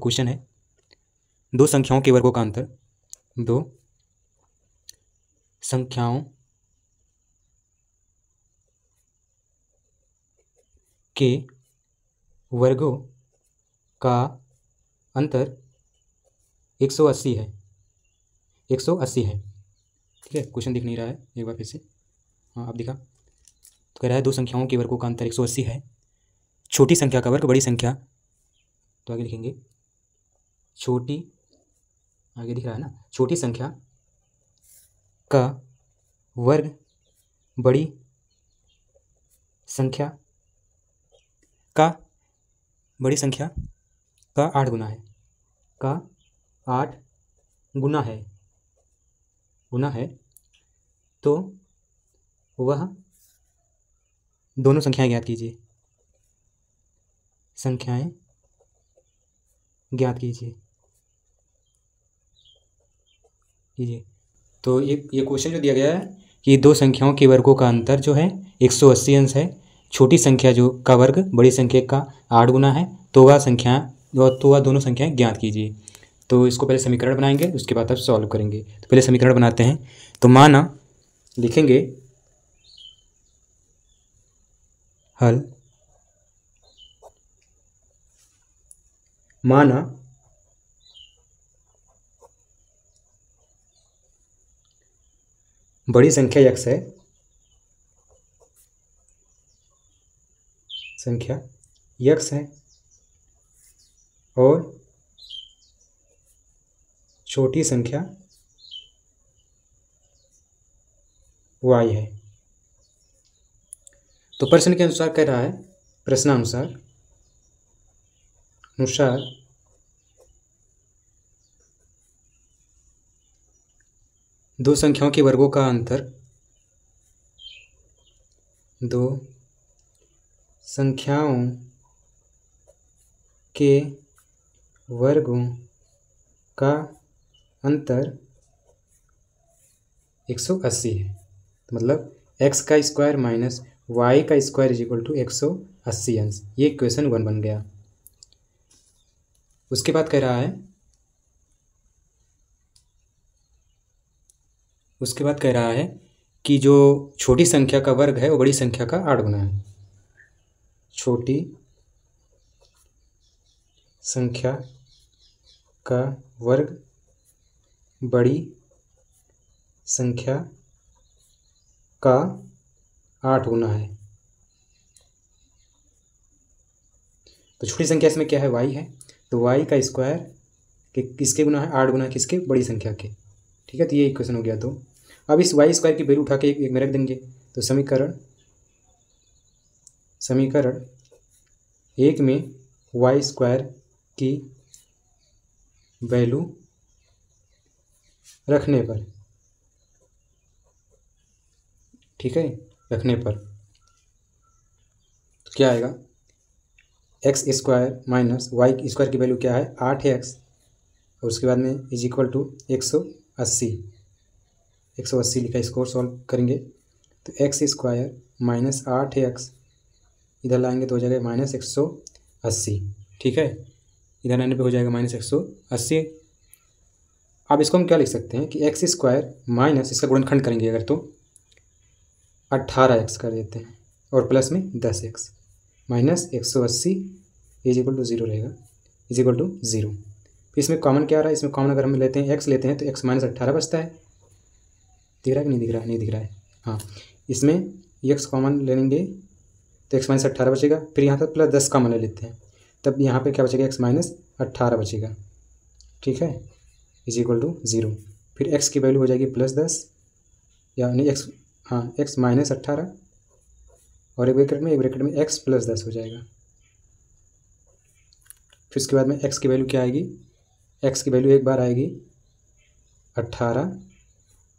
Question है, दो संख्याओं के वर्गों का अंतर, दो संख्याओं के वर्गों का अंतर 180 है, 180 है। ठीक है, क्वेश्चन दिख नहीं रहा है, एक बार फिर से, हाँ अब दिखा। तो कह रहा है दो संख्याओं के वर्गों का अंतर 180 है, छोटी संख्या का वर्ग बड़ी संख्या, तो आगे लिखेंगे छोटी, आगे दिख रहा है ना, छोटी संख्या का वर्ग बड़ी संख्या का 8 गुना है, का 8 गुना है, तो वह दोनों संख्याएं ज्ञात कीजिए, संख्याएं ज्ञात कीजिए। तो ये क्वेश्चन जो दिया गया है कि दो संख्याओं के वर्गों का अंतर जो है 180 अंश है, छोटी संख्या जो का वर्ग बड़ी संख्या का 8 गुना है, तो वह दोनों संख्याएं ज्ञात कीजिए। तो इसको पहले समीकरण बनाएंगे, उसके बाद अब सॉल्व करेंगे। तो पहले समीकरण बनाते हैं। तो माना लिखेंगे हल, माना बड़ी संख्या x है, संख्या x है और छोटी संख्या y है। तो प्रश्न के अनुसार कह रहा है, प्रश्नानुसार दो संख्याओं के वर्गों का अंतर, दो संख्याओं के वर्गों का अंतर 180 है। तो मतलब x का स्क्वायर माइनस y का स्क्वायर इज इक्वल टू 180 अंश। ये क्वेश्चन 1 बन गया। उसके बाद कह रहा है कि जो छोटी संख्या का वर्ग है वो बड़ी संख्या का 8 गुना है। छोटी संख्या का वर्ग बड़ी संख्या का 8 गुना है। तो छोटी संख्या इसमें क्या है, y है, तो y का स्क्वायर किसके गुना है, 8 गुना किसके, बड़ी संख्या के। ठीक है, तो ये इक्वेशन हो गया। तो अब इस y स्क्वायर की वैल्यू उठा के एक में रख देंगे। तो समीकरण 1 में y स्क्वायर की वैल्यू रखने पर, ठीक है, रखने पर तो क्या आएगा, x square minus y square की वैल्यू क्या है, 8x, और उसके बाद में इज इक्वल टू 180 लिखा। इसको सॉल्व करेंगे तो एक्स स्क्वायर माइनस 8x इधर लाएंगे तो हो जाएगा माइनस 180। ठीक है, इधर लाने पे हो जाएगा माइनस 180। अब इसको हम क्या लिख सकते हैं कि एक्स स्क्वायर माइनस इसका गुणनखंड करेंगे अगर तो 18x कर देते हैं और प्लस में 10x minus 180 is equal to 0 रहेगा, इज इक्वल टू 0। फिर इसमें कॉमन क्या आ रहा है, इसमें कॉमन अगर हम लेते हैं x लेते हैं तो x माइनस 18 बचता है। दिख रहा है कि नहीं दिख रहा है, नहीं दिख रहा है, हाँ। इसमें x कॉमन लेंगे तो x माइनस 18 बचेगा। फिर यहाँ पर प्लस 10 कॉमन ले लेते हैं, तब यहाँ पे क्या बचेगा, x माइनस 18 बचेगा। ठीक है, इज इक्वल टू 0। फिर x की वैल्यू हो जाएगी प्लस 10, यानी x माइनस 18 और एक ब्रैकेट में x प्लस 10 हो जाएगा। फिर उसके बाद में x की वैल्यू क्या आएगी, x की वैल्यू एक बार आएगी 18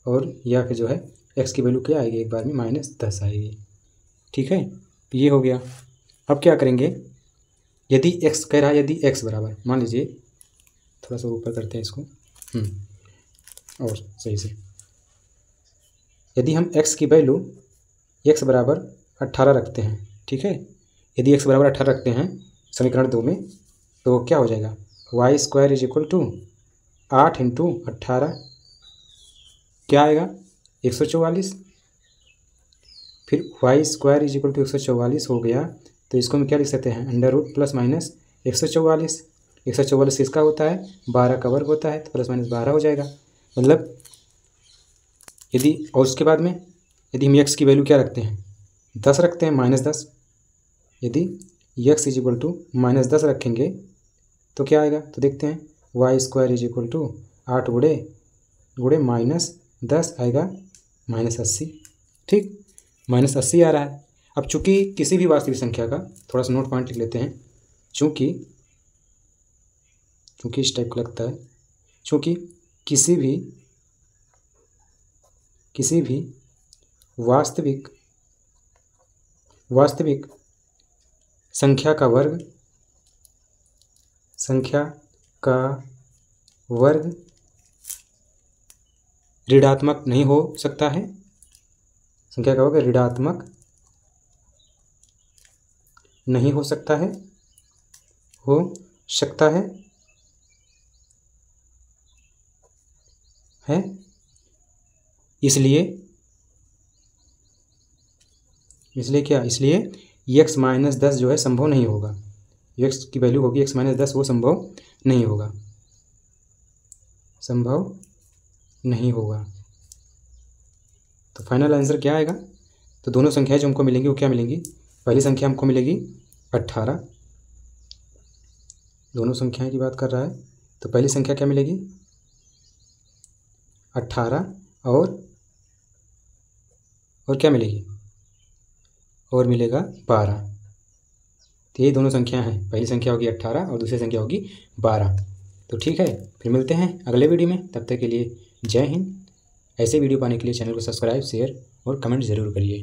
और या फिर जो है x की वैल्यू क्या आएगी, एक बार में माइनस 10 आएगी। ठीक है, तो ये हो गया। अब क्या करेंगे, यदि x कह रहा है, यदि x बराबर, मान लीजिए थोड़ा सा ऊपर करते हैं इसको, और सही से, यदि हम x की वैल्यू x बराबर 18 रखते हैं, ठीक है, यदि x बराबर 18 रखते हैं समीकरण 2 में, तो क्या हो जाएगा, y square is equal to 8 into 18 क्या आएगा 144। फिर y square is equal to 144 हो गया तो इसको हम क्या लिख सकते हैं अंडर रूट प्लस माइनस 144। 144 किसका होता है 12 का वर्ग होता है तो प्लस माइनस 12 हो जाएगा। मतलब यदि और उसके बाद में यदि हम एक्स की वैल्यू क्या रखते हैं 10 रखते हैं -10। यदि एक्स इज इक्वल टू -10 रखेंगे तो क्या आएगा तो देखते हैं y square is equal to 8 गुड़े -10 आएगा -80। ठीक -80 आ रहा है। अब चूंकि किसी भी वास्तविक संख्या का थोड़ा सा नोट पॉइंट लिख लेते हैं। चूंकि इस टाइप का लगता है चूंकि किसी भी वास्तविक संख्या का वर्ग ऋणात्मक नहीं हो सकता है। संख्या का वर्ग ऋणात्मक नहीं हो सकता है इसलिए क्या इसलिए x -10 जो है संभव नहीं होगा। x की वैल्यू होगी x -10 वो संभव नहीं होगा। तो फाइनल आंसर क्या आएगा तो दोनों संख्याएं जो हमको मिलेंगी वो क्या मिलेंगी। पहली संख्या हमको मिलेगी 18। दोनों संख्याएं की बात कर रहा है तो पहली संख्या क्या मिलेगी 18 और क्या मिलेगी और मिलेगा 12। तो यही दोनों संख्याएं हैं। पहली संख्या होगी 18 और दूसरी संख्या होगी 12। तो ठीक है फिर मिलते हैं अगले वीडियो में। तब तक के लिए जय हिंद। ऐसे वीडियो पाने के लिए चैनल को सब्सक्राइब शेयर और कमेंट ज़रूर करिए।